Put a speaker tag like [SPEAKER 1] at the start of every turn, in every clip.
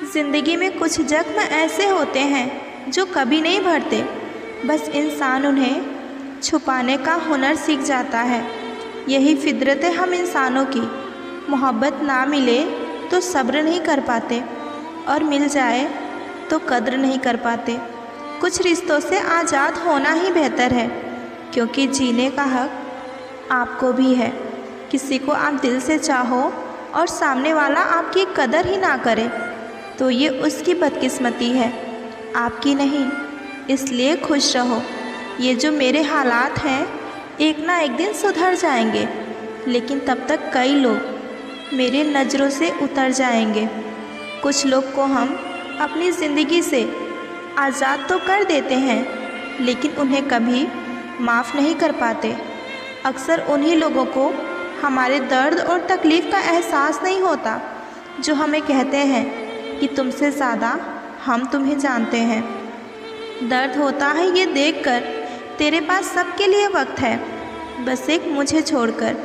[SPEAKER 1] ज़िंदगी में कुछ जख्म ऐसे होते हैं जो कभी नहीं भरते, बस इंसान उन्हें छुपाने का हुनर सीख जाता है। यही फितरत है हम इंसानों की। मोहब्बत ना मिले तो सब्र नहीं कर पाते, और मिल जाए तो कद्र नहीं कर पाते। कुछ रिश्तों से आज़ाद होना ही बेहतर है, क्योंकि जीने का हक आपको भी है। किसी को आप दिल से चाहो और सामने वाला आपकी कदर ही ना करे, तो ये उसकी बदकिस्मती है, आपकी नहीं। इसलिए खुश रहो। ये जो मेरे हालात हैं एक ना एक दिन सुधर जाएंगे, लेकिन तब तक कई लोग मेरे नज़रों से उतर जाएंगे। कुछ लोग को हम अपनी ज़िंदगी से आज़ाद तो कर देते हैं, लेकिन उन्हें कभी माफ़ नहीं कर पाते। अक्सर उन्हीं लोगों को हमारे दर्द और तकलीफ़ का एहसास नहीं होता, जो हमें कहते हैं कि तुमसे ज़्यादा हम तुम्हें जानते हैं। दर्द होता है ये देखकर तेरे पास सबके लिए वक्त है, बस एक मुझे छोड़कर।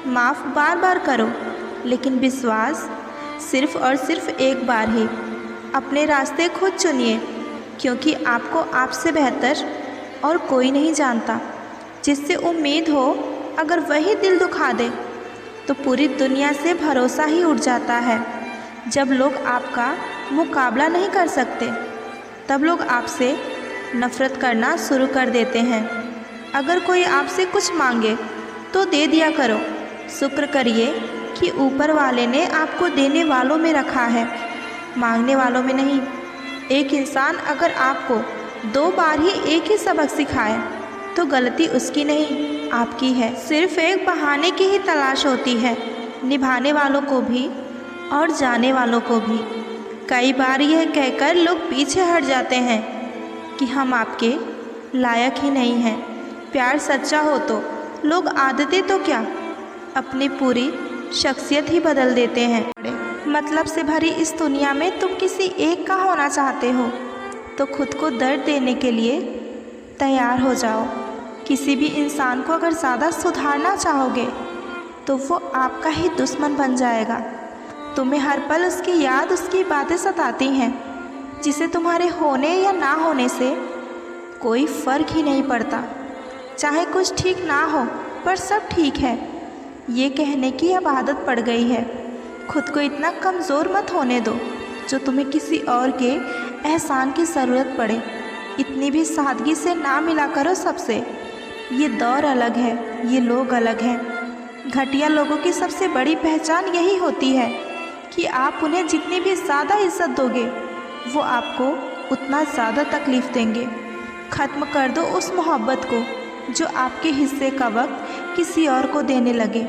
[SPEAKER 1] माफ़ बार बार करो, लेकिन विश्वास सिर्फ़ और सिर्फ एक बार ही। अपने रास्ते खुद चुनिए, क्योंकि आपको आपसे बेहतर और कोई नहीं जानता। जिससे उम्मीद हो अगर वही दिल दुखा दे, तो पूरी दुनिया से भरोसा ही उठ जाता है। जब लोग आपका मुकाबला नहीं कर सकते, तब लोग आपसे नफ़रत करना शुरू कर देते हैं। अगर कोई आपसे कुछ मांगे तो दे दिया करो। शुक्र करिए कि ऊपर वाले ने आपको देने वालों में रखा है, मांगने वालों में नहीं। एक इंसान अगर आपको 2 बार ही एक ही सबक सिखाए, तो गलती उसकी नहीं, आपकी है। सिर्फ़ एक बहाने की ही तलाश होती है, निभाने वालों को भी और जाने वालों को भी। कई बार यह कहकर लोग पीछे हट जाते हैं कि हम आपके लायक ही नहीं हैं। प्यार सच्चा हो तो लोग आदतें तो क्या, अपनी पूरी शख्सियत ही बदल देते हैं। मतलब से भरी इस दुनिया में तुम किसी एक का होना चाहते हो, तो खुद को दर्द देने के लिए तैयार हो जाओ। किसी भी इंसान को अगर ज़्यादा सुधारना चाहोगे, तो वो आपका ही दुश्मन बन जाएगा। तुम्हें हर पल उसकी याद, उसकी बातें सताती हैं, जिसे तुम्हारे होने या ना होने से कोई फ़र्क ही नहीं पड़ता। चाहे कुछ ठीक ना हो, पर सब ठीक है, ये कहने की अब आदत पड़ गई है। खुद को इतना कमज़ोर मत होने दो जो तुम्हें किसी और के एहसान की ज़रूरत पड़े। इतनी भी सादगी से ना मिला करो सबसे। ये दौर अलग है, ये लोग अलग हैं। घटिया लोगों की सबसे बड़ी पहचान यही होती है कि आप उन्हें जितनी भी ज़्यादा इज्जत दोगे, वो आपको उतना ज़्यादा तकलीफ़ देंगे। ख़त्म कर दो उस मोहब्बत को जो आपके हिस्से का वक्त किसी और को देने लगे।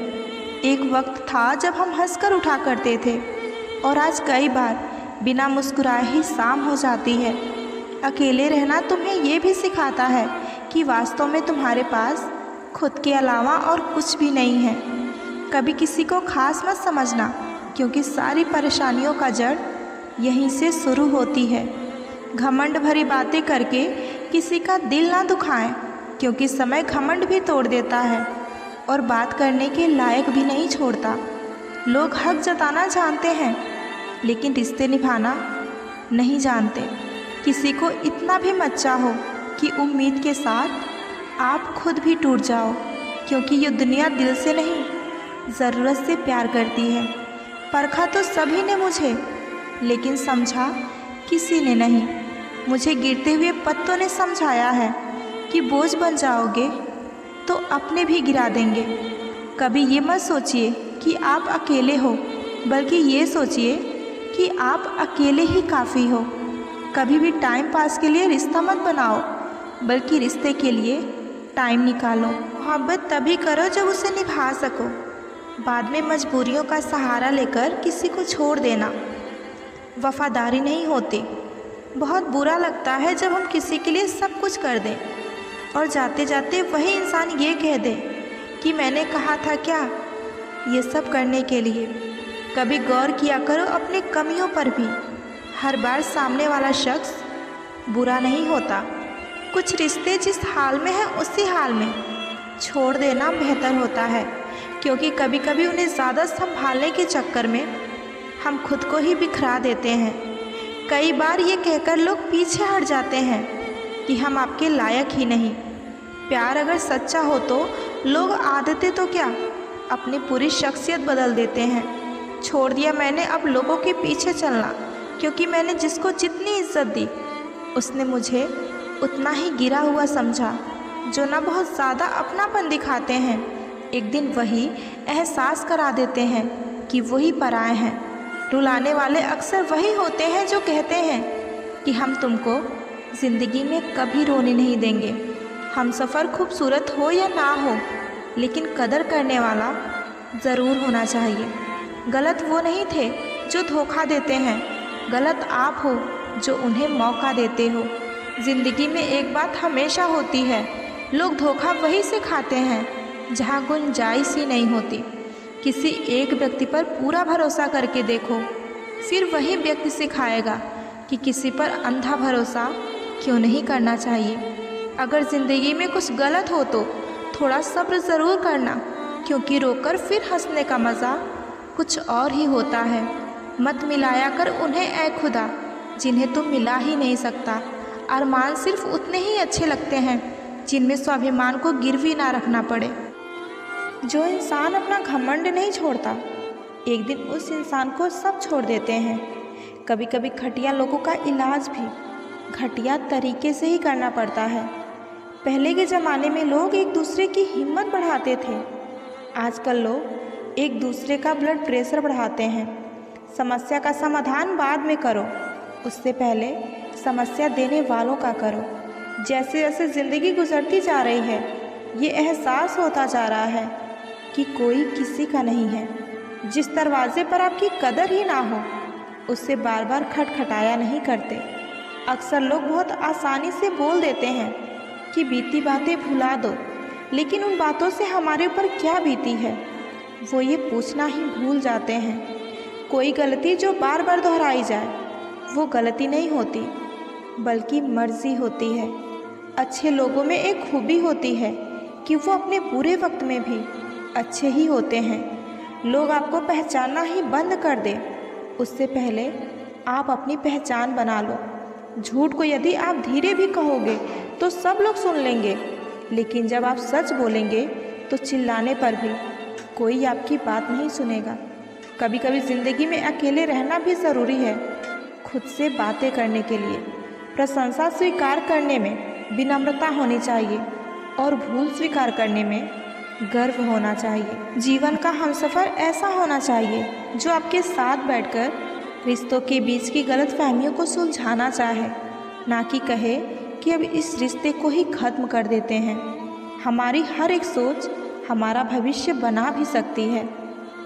[SPEAKER 1] एक वक्त था जब हम हंसकर उठा करते थे, और आज कई बार बिना मुस्कुराए ही शाम हो जाती है। अकेले रहना तुम्हें ये भी सिखाता है कि वास्तव में तुम्हारे पास खुद के अलावा और कुछ भी नहीं है। कभी किसी को खास मत समझना, क्योंकि सारी परेशानियों का जड़ यहीं से शुरू होती है। घमंड भरी बातें करके किसी का दिल ना दुखाएं, क्योंकि समय घमंड भी तोड़ देता है और बात करने के लायक भी नहीं छोड़ता। लोग हक जताना जानते हैं, लेकिन रिश्ते निभाना नहीं जानते। किसी को इतना भी मत चाहो कि उम्मीद के साथ आप खुद भी टूट जाओ, क्योंकि ये दुनिया दिल से नहीं, ज़रूरत से प्यार करती है। परखा तो सभी ने मुझे, लेकिन समझा किसी ने नहीं। मुझे गिरते हुए पत्तों ने समझाया है कि बोझ बन जाओगे तो अपने भी गिरा देंगे। कभी ये मत सोचिए कि आप अकेले हो, बल्कि ये सोचिए कि आप अकेले ही काफ़ी हो। कभी भी टाइम पास के लिए रिश्ता मत बनाओ, बल्कि रिश्ते के लिए टाइम निकालो। मोहब्बत तभी करो जब उसे निभा सको। बाद में मजबूरियों का सहारा लेकर किसी को छोड़ देना वफादारी नहीं होती। बहुत बुरा लगता है जब हम किसी के लिए सब कुछ कर दें और जाते जाते वही इंसान ये कह दे कि मैंने कहा था क्या ये सब करने के लिए। कभी गौर किया करो अपनी कमियों पर भी। हर बार सामने वाला शख्स बुरा नहीं होता। कुछ रिश्ते जिस हाल में हैं उसी हाल में छोड़ देना बेहतर होता है, क्योंकि कभी कभी उन्हें ज़्यादा संभालने के चक्कर में हम खुद को ही बिखरा देते हैं। कई बार ये कहकर लोग पीछे हट जाते हैं कि हम आपके लायक ही नहीं। प्यार अगर सच्चा हो तो लोग आदतें तो क्या, अपनी पूरी शख्सियत बदल देते हैं। छोड़ दिया मैंने अब लोगों के पीछे चलना, क्योंकि मैंने जिसको जितनी इज्जत दी उसने मुझे उतना ही गिरा हुआ समझा। जो ना बहुत ज़्यादा अपनापन दिखाते हैं, एक दिन वही एहसास करा देते हैं कि वही पराए हैं। रुलाने वाले अक्सर वही होते हैं जो कहते हैं कि हम तुमको ज़िंदगी में कभी रोने नहीं देंगे। हम सफ़र खूबसूरत हो या ना हो, लेकिन कदर करने वाला ज़रूर होना चाहिए। गलत वो नहीं थे जो धोखा देते हैं, गलत आप हो जो उन्हें मौका देते हो। ज़िंदगी में एक बात हमेशा होती है, लोग धोखा वहीं से खाते हैं जहाँ गुंजाइश ही नहीं होती। किसी एक व्यक्ति पर पूरा भरोसा करके देखो, फिर वही व्यक्ति सिखाएगा कि किसी पर अंधा भरोसा क्यों नहीं करना चाहिए। अगर ज़िंदगी में कुछ गलत हो तो थोड़ा सब्र ज़रूर करना, क्योंकि रोकर फिर हंसने का मज़ा कुछ और ही होता है। मत मिलाया कर उन्हें ऐ खुदा जिन्हें तुम मिला ही नहीं सकता। अरमान सिर्फ उतने ही अच्छे लगते हैं जिनमें स्वाभिमान को गिरवी ना रखना पड़े। जो इंसान अपना घमंड नहीं छोड़ता, एक दिन उस इंसान को सब छोड़ देते हैं। कभी कभी घटिया लोगों का इलाज भी घटिया तरीके से ही करना पड़ता है। पहले के ज़माने में लोग एक दूसरे की हिम्मत बढ़ाते थे, आजकल लोग एक दूसरे का ब्लड प्रेशर बढ़ाते हैं। समस्या का समाधान बाद में करो, उससे पहले समस्या देने वालों का करो। जैसे जैसे ज़िंदगी गुजरती जा रही है, ये एहसास होता जा रहा है कि कोई किसी का नहीं है। जिस दरवाजे पर आपकी कदर ही ना हो, उससे बार बार खटखटाया नहीं करते। अक्सर लोग बहुत आसानी से बोल देते हैं कि बीती बातें भुला दो, लेकिन उन बातों से हमारे ऊपर क्या बीती है वो ये पूछना ही भूल जाते हैं। कोई गलती जो बार बार दोहराई जाए वो गलती नहीं होती, बल्कि मर्जी होती है। अच्छे लोगों में एक खूबी होती है कि वो अपने बुरे वक्त में भी अच्छे ही होते हैं। लोग आपको पहचानना ही बंद कर दे, उससे पहले आप अपनी पहचान बना लो। झूठ को यदि आप धीरे भी कहोगे तो सब लोग सुन लेंगे, लेकिन जब आप सच बोलेंगे तो चिल्लाने पर भी कोई आपकी बात नहीं सुनेगा। कभी कभी ज़िंदगी में अकेले रहना भी ज़रूरी है, खुद से बातें करने के लिए। प्रशंसा स्वीकार करने में विनम्रता होनी चाहिए और भूल स्वीकार करने में गर्व होना चाहिए। जीवन का हमसफ़र ऐसा होना चाहिए जो आपके साथ बैठकर रिश्तों के बीच की गलतफहमियों को सुलझाना चाहे, ना कि कहे कि अब इस रिश्ते को ही ख़त्म कर देते हैं। हमारी हर एक सोच हमारा भविष्य बना भी सकती है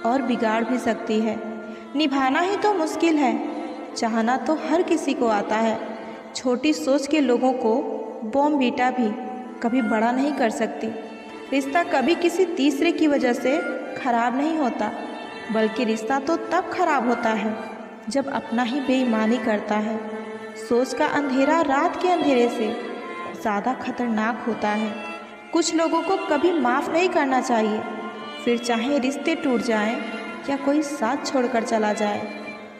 [SPEAKER 1] और बिगाड़ भी सकती है। निभाना ही तो मुश्किल है, चाहना तो हर किसी को आता है। छोटी सोच के लोगों को बॉम्बीटा भी कभी बड़ा नहीं कर सकती। रिश्ता कभी किसी तीसरे की वजह से खराब नहीं होता, बल्कि रिश्ता तो तब खराब होता है जब अपना ही बेईमानी करता है। सोच का अंधेरा रात के अंधेरे से ज़्यादा खतरनाक होता है। कुछ लोगों को कभी माफ़ नहीं करना चाहिए, फिर चाहे रिश्ते टूट जाएं या कोई साथ छोड़कर चला जाए।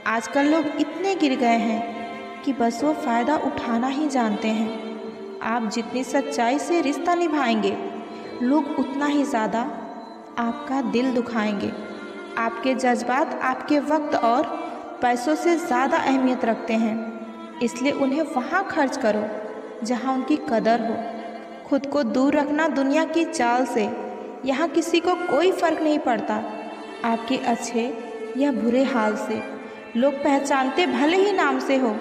[SPEAKER 1] आजकल लोग इतने गिर गए हैं कि बस वो फ़ायदा उठाना ही जानते हैं। आप जितनी सच्चाई से रिश्ता निभाएंगे, लोग उतना ही ज़्यादा आपका दिल दुखाएंगे। आपके जज्बात आपके वक्त और पैसों से ज़्यादा अहमियत रखते हैं, इसलिए उन्हें वहाँ खर्च करो जहाँ उनकी कदर हो। खुद को दूर रखना दुनिया की चाल से, यहाँ किसी को कोई फ़र्क नहीं पड़ता आपके अच्छे या बुरे हाल से। लोग पहचानते भले ही नाम से हो,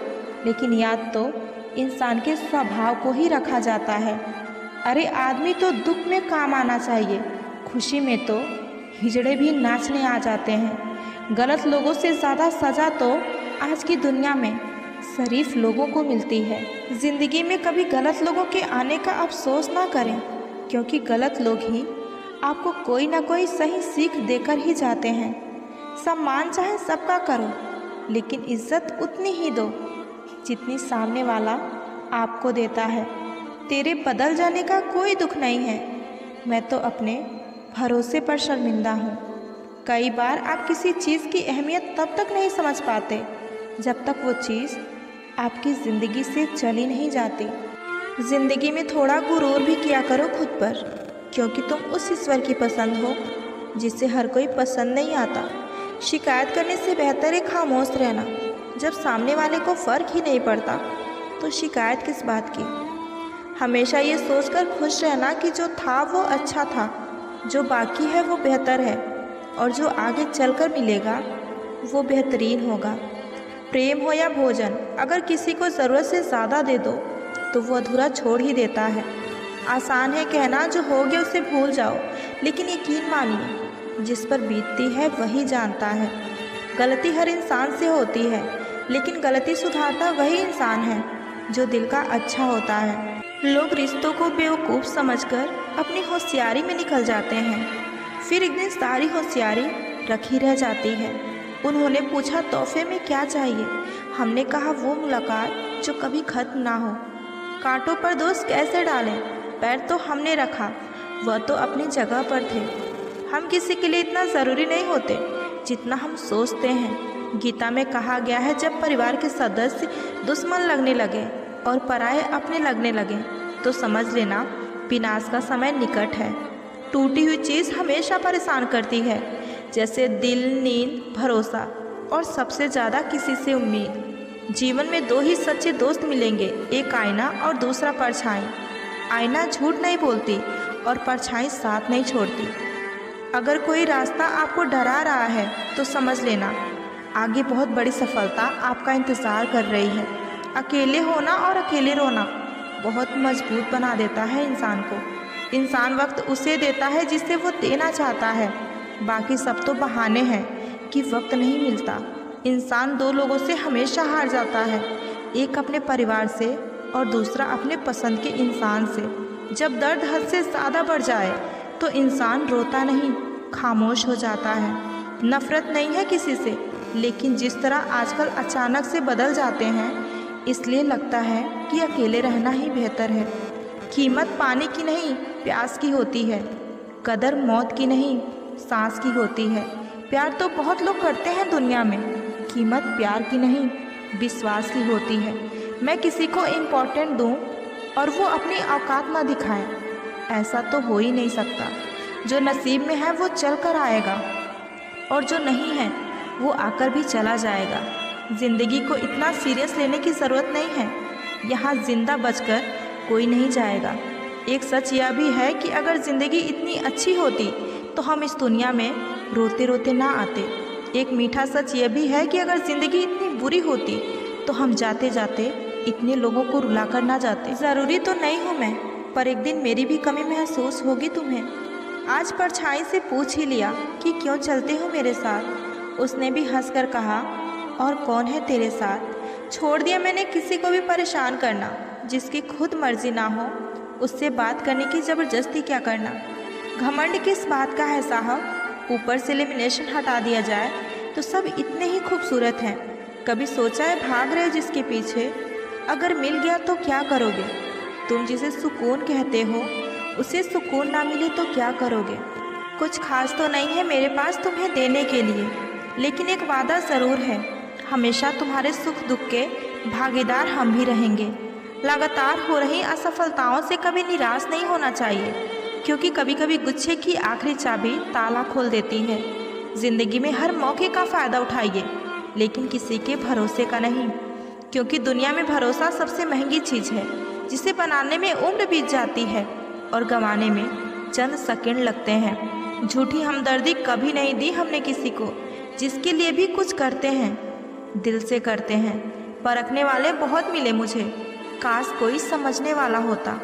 [SPEAKER 1] लेकिन याद तो इंसान के स्वभाव को ही रखा जाता है। अरे आदमी तो दुख में काम आना चाहिए, खुशी में तो हिजड़े भी नाचने आ जाते हैं। गलत लोगों से ज़्यादा सज़ा तो आज की दुनिया में शरीफ लोगों को मिलती है। ज़िंदगी में कभी गलत लोगों के आने का अफसोस ना करें, क्योंकि गलत लोग ही आपको कोई ना कोई सही सीख देकर ही जाते हैं। सम्मान चाहे सबका करो, लेकिन इज्जत उतनी ही दो जितनी सामने वाला आपको देता है। तेरे बदल जाने का कोई दुख नहीं है, मैं तो अपने भरोसे पर शर्मिंदा हूँ। कई बार आप किसी चीज़ की अहमियत तब तक नहीं समझ पाते जब तक वो चीज़ आपकी ज़िंदगी से चली नहीं जाती। ज़िंदगी में थोड़ा गुरूर भी किया करो खुद पर, क्योंकि तुम उस ईश्वर की पसंद हो जिसे हर कोई पसंद नहीं आता। शिकायत करने से बेहतर है खामोश रहना। जब सामने वाले को फ़र्क ही नहीं पड़ता तो शिकायत किस बात की। हमेशा ये सोचकर खुश रहना कि जो था वो अच्छा था, जो बाकी है वो बेहतर है, और जो आगे चलकर मिलेगा वो बेहतरीन होगा। प्रेम हो या भोजन, अगर किसी को ज़रूरत से ज़्यादा दे दो तो वो अधूरा छोड़ ही देता है। आसान है कहना जो हो गया उसे भूल जाओ, लेकिन यकीन मानिए जिस पर बीतती है वही जानता है। गलती हर इंसान से होती है, लेकिन गलती सुधारता वही इंसान है जो दिल का अच्छा होता है। लोग रिश्तों को बेवकूफ़ समझकर अपनी होशियारी में निकल जाते हैं, फिर एक दिन सारी होशियारी रखी रह जाती है। उन्होंने पूछा तोहफे में क्या चाहिए, हमने कहा वो मुलाकात जो कभी ख़त्म ना हो। कांटों पर दोस्त कैसे डालें, पैर तो हमने रखा, वह तो अपनी जगह पर थे। हम किसी के लिए इतना ज़रूरी नहीं होते जितना हम सोचते हैं। गीता में कहा गया है, जब परिवार के सदस्य दुश्मन लगने लगे और पराये अपने लगने लगे तो समझ लेना विनाश का समय निकट है। टूटी हुई चीज़ हमेशा परेशान करती है, जैसे दिल, नींद, भरोसा और सबसे ज़्यादा किसी से उम्मीद। जीवन में दो ही सच्चे दोस्त मिलेंगे, एक आईना और दूसरा परछाई। आईना झूठ नहीं बोलती और परछाई साथ नहीं छोड़ती। अगर कोई रास्ता आपको डरा रहा है तो समझ लेना आगे बहुत बड़ी सफलता आपका इंतज़ार कर रही है। अकेले होना और अकेले रोना बहुत मजबूत बना देता है इंसान को। इंसान वक्त उसे देता है जिसे वो देना चाहता है, बाकी सब तो बहाने हैं कि वक्त नहीं मिलता। इंसान दो लोगों से हमेशा हार जाता है, एक अपने परिवार से और दूसरा अपने पसंद के इंसान से। जब दर्द हद से ज़्यादा बढ़ जाए तो इंसान रोता नहीं, खामोश हो जाता है। नफ़रत नहीं है किसी से, लेकिन जिस तरह आजकल अचानक से बदल जाते हैं, इसलिए लगता है कि अकेले रहना ही बेहतर है। कीमत पानी की नहीं प्यास की होती है, कदर मौत की नहीं सांस की होती है। प्यार तो बहुत लोग करते हैं दुनिया में, कीमत प्यार की नहीं विश्वास की होती है। मैं किसी को इम्पोर्टेंट दूं और वो अपनी औकात ना दिखाए, ऐसा तो हो ही नहीं सकता। जो नसीब में है वो चल कर आएगा और जो नहीं है वो आकर भी चला जाएगा। ज़िंदगी को इतना सीरियस लेने की ज़रूरत नहीं है, यहाँ जिंदा बचकर कोई नहीं जाएगा। एक सच यह भी है कि अगर ज़िंदगी इतनी अच्छी होती तो हम इस दुनिया में रोते रोते ना आते। एक मीठा सच यह भी है कि अगर ज़िंदगी इतनी बुरी होती तो हम जाते जाते इतने लोगों को रुलाकर ना जाते। ज़रूरी तो नहीं हूँ मैं, पर एक दिन मेरी भी कमी महसूस होगी तुम्हें। आज परछाई से पूछ ही लिया कि क्यों चलते हो मेरे साथ। उसने भी हंसकर कहा, और कौन है तेरे साथ। छोड़ दिया मैंने किसी को भी परेशान करना, जिसकी खुद मर्जी ना हो उससे बात करने की ज़बरदस्ती क्या करना। घमंड किस बात का है साहब, ऊपर से लेमिनेशन हटा दिया जाए तो सब इतने ही खूबसूरत हैं। कभी सोचा है भाग रहे जिसके पीछे, अगर मिल गया तो क्या करोगे। तुम जिसे सुकून कहते हो उसे सुकून ना मिले तो क्या करोगे। कुछ खास तो नहीं है मेरे पास तुम्हें देने के लिए, लेकिन एक वादा ज़रूर है, हमेशा तुम्हारे सुख दुख के भागीदार हम भी रहेंगे। लगातार हो रही असफलताओं से कभी निराश नहीं होना चाहिए, क्योंकि कभी कभी गुच्छे की आखिरी चाबी ताला खोल देती है। ज़िंदगी में हर मौके का फ़ायदा उठाइए, लेकिन किसी के भरोसे का नहीं, क्योंकि दुनिया में भरोसा सबसे महंगी चीज़ है, जिसे बनाने में उम्र बीत जाती है और गंवाने में चंद सेकंड लगते हैं। झूठी हमदर्दी कभी नहीं दी हमने किसी को, जिसके लिए भी कुछ करते हैं दिल से करते हैं। परखने वाले बहुत मिले मुझे, काश कोई समझने वाला होता।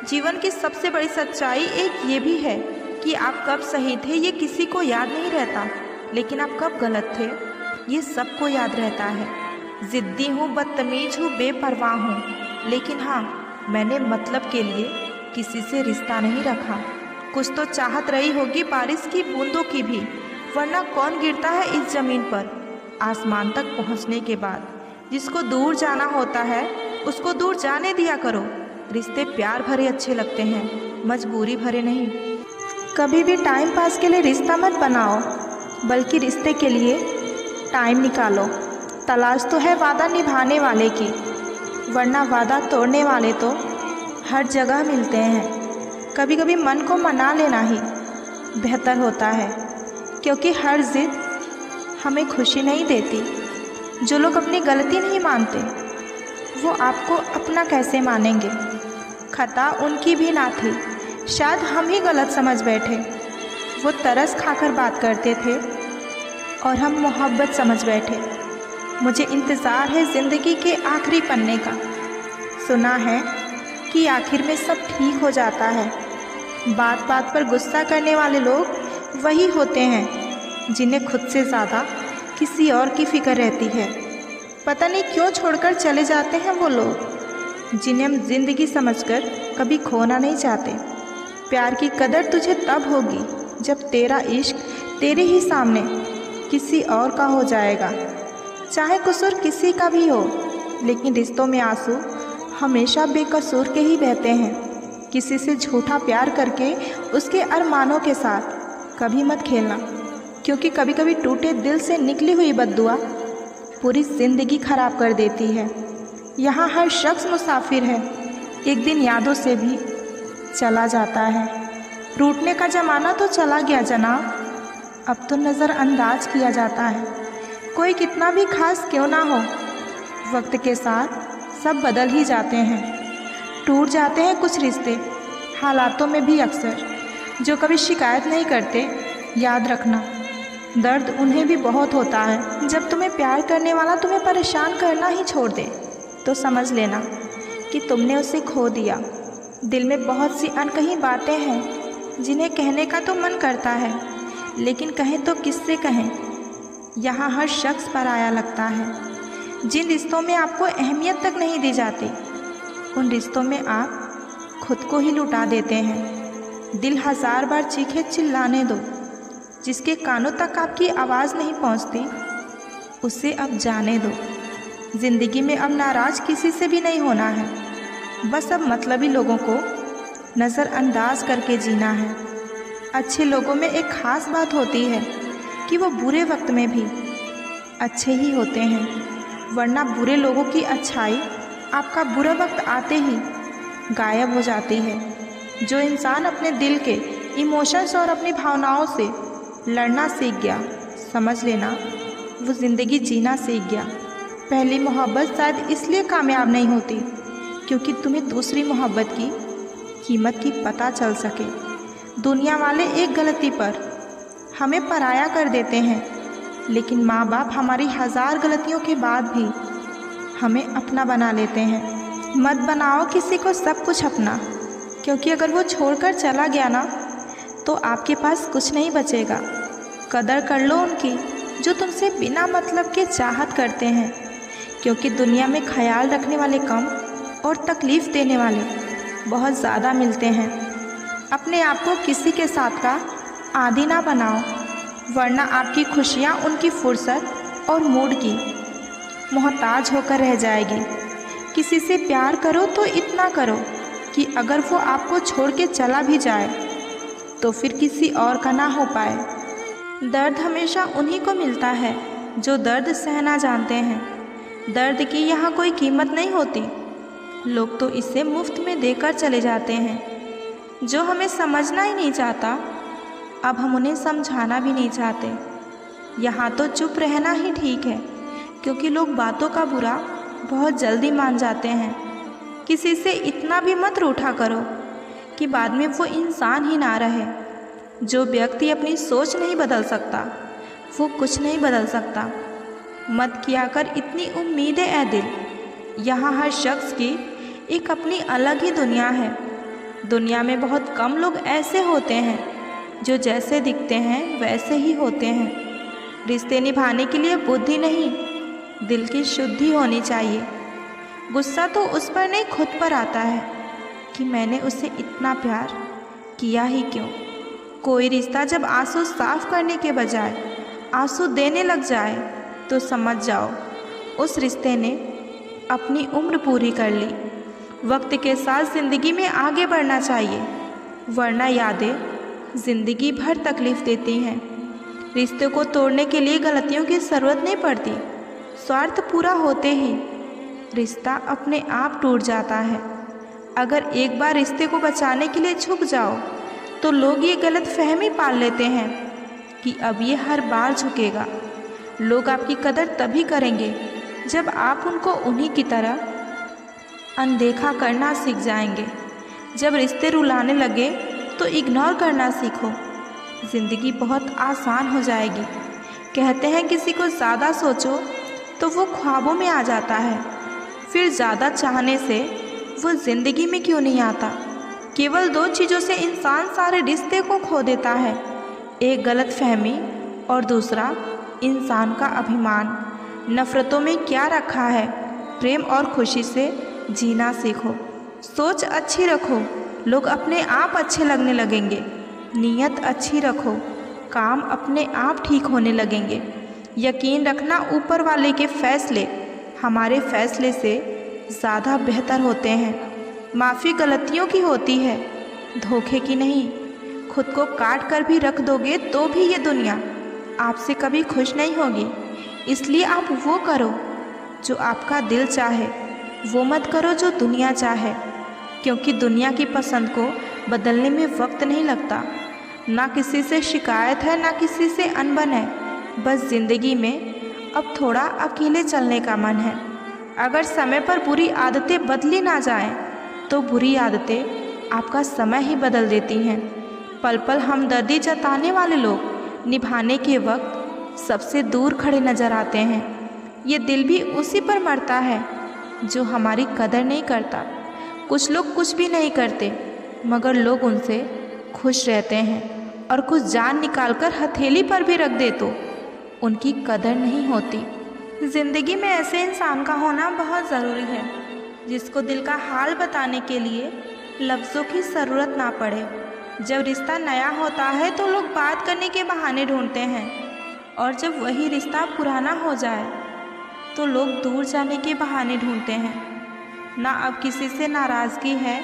[SPEAKER 1] जीवन की सबसे बड़ी सच्चाई एक ये भी है कि आप कब सही थे ये किसी को याद नहीं रहता, लेकिन आप कब गलत थे ये सबको याद रहता है। ज़िद्दी हूँ, बदतमीज हूँ, बेपरवाह हूँ, लेकिन हाँ, मैंने मतलब के लिए किसी से रिश्ता नहीं रखा। कुछ तो चाहत रही होगी बारिश की बूंदों की भी, वरना कौन गिरता है इस ज़मीन पर आसमान तक पहुँचने के बाद। जिसको दूर जाना होता है उसको दूर जाने दिया करो। रिश्ते प्यार भरे अच्छे लगते हैं, मजबूरी भरे नहीं। कभी भी टाइम पास के लिए रिश्ता मत बनाओ, बल्कि रिश्ते के लिए टाइम निकालो। तलाश तो है वादा निभाने वाले की, वरना वादा तोड़ने वाले तो हर जगह मिलते हैं। कभी कभी मन को मना लेना ही बेहतर होता है, क्योंकि हर जिद हमें खुशी नहीं देती। जो लोग अपनी गलती नहीं मानते वो आपको अपना कैसे मानेंगे। खता उनकी भी ना थी, शायद हम ही गलत समझ बैठे। वो तरस खाकर बात करते थे और हम मोहब्बत समझ बैठे। मुझे इंतज़ार है ज़िंदगी के आखिरी पन्ने का। सुना है कि आखिर में सब ठीक हो जाता है। बात बात पर गुस्सा करने वाले लोग वही होते हैं जिन्हें खुद से ज़्यादा किसी और की फ़िक्र रहती है। पता नहीं क्यों छोड़कर चले जाते हैं वो लोग जिन्हें हम ज़िंदगी समझकर कभी खोना नहीं चाहते। प्यार की कदर तुझे तब होगी जब तेरा इश्क तेरे ही सामने किसी और का हो जाएगा। चाहे कसूर किसी का भी हो, लेकिन रिश्तों में आंसू हमेशा बेकसूर के ही बहते हैं। किसी से झूठा प्यार करके उसके अरमानों के साथ कभी मत खेलना, क्योंकि कभी कभी टूटे दिल से निकली हुई बद्दुआ पूरी ज़िंदगी खराब कर देती है। यहाँ हर शख्स मुसाफिर है, एक दिन यादों से भी चला जाता है। रूठने का ज़माना तो चला गया जनाब, अब तो नज़रअंदाज किया जाता है। कोई कितना भी खास क्यों ना हो, वक्त के साथ सब बदल ही जाते हैं। टूट जाते हैं कुछ रिश्ते हालातों में भी अक्सर, जो कभी शिकायत नहीं करते। याद रखना, दर्द उन्हें भी बहुत होता है। जब तुम्हें प्यार करने वाला तुम्हें परेशान करना ही छोड़ दे तो समझ लेना कि तुमने उसे खो दिया। दिल में बहुत सी अनकही बातें हैं जिन्हें कहने का तो मन करता है, लेकिन कहें तो किससे कहें। यहाँ हर शख्स पराया लगता है। जिन रिश्तों में आपको अहमियत तक नहीं दी जाती, उन रिश्तों में आप खुद को ही लुटा देते हैं। दिल हज़ार बार चीखे चिल्लाने दो, जिसके कानों तक आपकी आवाज़ नहीं पहुँचती उसे अब जाने दो। ज़िंदगी में अब नाराज़ किसी से भी नहीं होना है, बस अब मतलबी लोगों को नज़रअंदाज करके जीना है। अच्छे लोगों में एक ख़ास बात होती है कि वो बुरे वक्त में भी अच्छे ही होते हैं, वरना बुरे लोगों की अच्छाई आपका बुरा वक्त आते ही गायब हो जाती है। जो इंसान अपने दिल के इमोशंस और अपनी भावनाओं से लड़ना सीख गया, समझ लेना वो ज़िंदगी जीना सीख गया। पहली मोहब्बत शायद इसलिए कामयाब नहीं होती क्योंकि तुम्हें दूसरी मोहब्बत की कीमत की पता चल सके। दुनिया वाले एक गलती पर हमें पराया कर देते हैं, लेकिन माँ बाप हमारी हज़ार गलतियों के बाद भी हमें अपना बना लेते हैं। मत बनाओ किसी को सब कुछ अपना, क्योंकि अगर वो छोड़कर चला गया ना तो आपके पास कुछ नहीं बचेगा। कदर कर लो उनकी जो तुमसे बिना मतलब के चाहत करते हैं, क्योंकि दुनिया में ख्याल रखने वाले कम और तकलीफ़ देने वाले बहुत ज़्यादा मिलते हैं। अपने आप को किसी के साथ का आदी ना बनाओ, वरना आपकी खुशियाँ उनकी फुर्सत और मूड की मोहताज होकर रह जाएगी। किसी से प्यार करो तो इतना करो कि अगर वो आपको छोड़ के चला भी जाए तो फिर किसी और का ना हो पाए। दर्द हमेशा उन्हीं को मिलता है जो दर्द सहना जानते हैं। दर्द की यहाँ कोई कीमत नहीं होती, लोग तो इसे मुफ्त में देकर चले जाते हैं। जो हमें समझना ही नहीं चाहता, अब हम उन्हें समझाना भी नहीं चाहते। यहाँ तो चुप रहना ही ठीक है, क्योंकि लोग बातों का बुरा बहुत जल्दी मान जाते हैं। किसी से इतना भी मत रूठा करो कि बाद में वो इंसान ही ना रहे। जो व्यक्ति अपनी सोच नहीं बदल सकता वो कुछ नहीं बदल सकता। मत किया कर इतनी उम्मीदें ऐ दिल। यहाँ हर शख्स की एक अपनी अलग ही दुनिया है। दुनिया में बहुत कम लोग ऐसे होते हैं जो जैसे दिखते हैं वैसे ही होते हैं। रिश्ते निभाने के लिए बुद्धि नहीं, दिल की शुद्धि होनी चाहिए। गुस्सा तो उस पर नहीं खुद पर आता है कि मैंने उसे इतना प्यार किया ही क्यों। कोई रिश्ता जब आंसू साफ करने के बजाय आंसू देने लग जाए तो समझ जाओ उस रिश्ते ने अपनी उम्र पूरी कर ली। वक्त के साथ ज़िंदगी में आगे बढ़ना चाहिए, वरना यादें ज़िंदगी भर तकलीफ़ देती हैं। रिश्ते को तोड़ने के लिए गलतियों की ज़रूरत नहीं पड़ती, स्वार्थ पूरा होते ही रिश्ता अपने आप टूट जाता है। अगर एक बार रिश्ते को बचाने के लिए झुक जाओ तो लोग ये गलत फहमी पाल लेते हैं कि अब ये हर बार झुकेगा। लोग आपकी कदर तभी करेंगे जब आप उनको उन्हीं की तरह अनदेखा करना सीख जाएंगे। जब रिश्ते रुलाने लगे तो इग्नोर करना सीखो। ज़िंदगी बहुत आसान हो जाएगी। कहते हैं किसी को ज़्यादा सोचो तो वो ख्वाबों में आ जाता है, फिर ज़्यादा चाहने से वो ज़िंदगी में क्यों नहीं आता। केवल 2 चीज़ों से इंसान सारे रिश्ते को खो देता है, एक गलत फहमी और दूसरा इंसान का अभिमान। नफ़रतों में क्या रखा है, प्रेम और खुशी से जीना सीखो। सोच अच्छी रखो, लोग अपने आप अच्छे लगने लगेंगे। नीयत अच्छी रखो, काम अपने आप ठीक होने लगेंगे। यकीन रखना ऊपर वाले के फैसले हमारे फैसले से ज़्यादा बेहतर होते हैं। माफ़ी गलतियों की होती है, धोखे की नहीं। खुद को काट कर भी रख दोगे तो भी ये दुनिया आपसे कभी खुश नहीं होगी। इसलिए आप वो करो जो आपका दिल चाहे, वो मत करो जो दुनिया चाहे, क्योंकि दुनिया की पसंद को बदलने में वक्त नहीं लगता। ना किसी से शिकायत है, ना किसी से अनबन है, बस ज़िंदगी में अब थोड़ा अकेले चलने का मन है। अगर समय पर बुरी आदतें बदली ना जाएं, तो बुरी आदतें आपका समय ही बदल देती हैं। पल पल हमदर्दी जताने वाले लोग निभाने के वक्त सबसे दूर खड़े नज़र आते हैं। ये दिल भी उसी पर मरता है जो हमारी कदर नहीं करता। कुछ लोग कुछ भी नहीं करते मगर लोग उनसे खुश रहते हैं, और कुछ जान निकालकर हथेली पर भी रख दे तो उनकी कदर नहीं होती। ज़िंदगी में ऐसे इंसान का होना बहुत ज़रूरी है जिसको दिल का हाल बताने के लिए लफ्ज़ों की ज़रूरत ना पड़े। जब रिश्ता नया होता है तो लोग बात करने के बहाने ढूंढते हैं, और जब वही रिश्ता पुराना हो जाए तो लोग दूर जाने के बहाने ढूंढते हैं। ना अब किसी से नाराज़गी है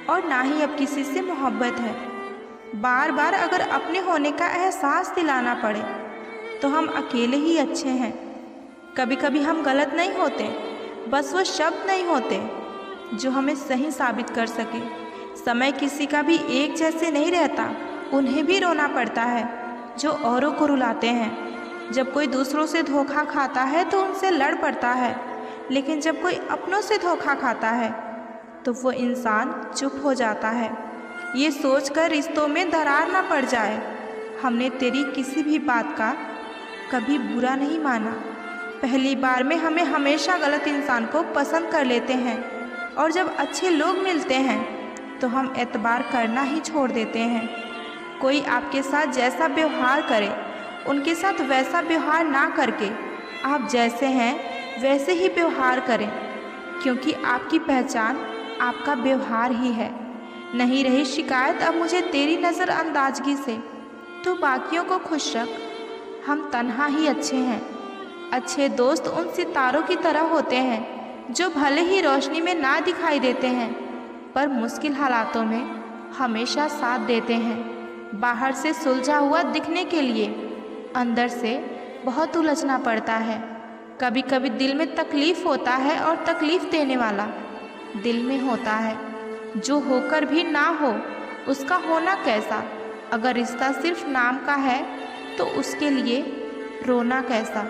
[SPEAKER 1] और ना ही अब किसी से मोहब्बत है। बार बार अगर अपने होने का एहसास दिलाना पड़े तो हम अकेले ही अच्छे हैं। कभी कभी हम गलत नहीं होते, बस वो शब्द नहीं होते जो हमें सही साबित कर सके। समय किसी का भी एक जैसे नहीं रहता, उन्हें भी रोना पड़ता है जो औरों को रुलाते हैं। जब कोई दूसरों से धोखा खाता है तो उनसे लड़ पड़ता है, लेकिन जब कोई अपनों से धोखा खाता है तो वो इंसान चुप हो जाता है, ये सोचकर रिश्तों में दरार ना पड़ जाए। हमने तेरी किसी भी बात का कभी बुरा नहीं माना। पहली बार में हमें हमेशा गलत इंसान को पसंद कर लेते हैं, और जब अच्छे लोग मिलते हैं तो हम एतबार करना ही छोड़ देते हैं। कोई आपके साथ जैसा व्यवहार करे, उनके साथ वैसा व्यवहार ना करके आप जैसे हैं वैसे ही व्यवहार करें, क्योंकि आपकी पहचान आपका व्यवहार ही है। नहीं रही शिकायत अब मुझे तेरी नज़रअंदाजगी से, तो बाकियों को खुश रख, हम तन्हा ही अच्छे हैं। अच्छे दोस्त उन सितारों की तरह होते हैं जो भले ही रोशनी में ना दिखाई देते हैं पर मुश्किल हालातों में हमेशा साथ देते हैं। बाहर से सुलझा हुआ दिखने के लिए अंदर से बहुत उलझना पड़ता है। कभी कभी दिल में तकलीफ़ होता है और तकलीफ़ देने वाला दिल में होता है। जो होकर भी ना हो उसका होना कैसा। अगर रिश्ता सिर्फ नाम का है तो उसके लिए रोना कैसा।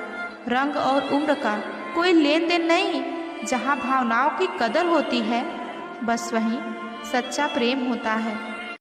[SPEAKER 1] रंग और उम्र का कोई लेन देन नहीं, जहाँ भावनाओं की कदर होती है बस वहीं सच्चा प्रेम होता है।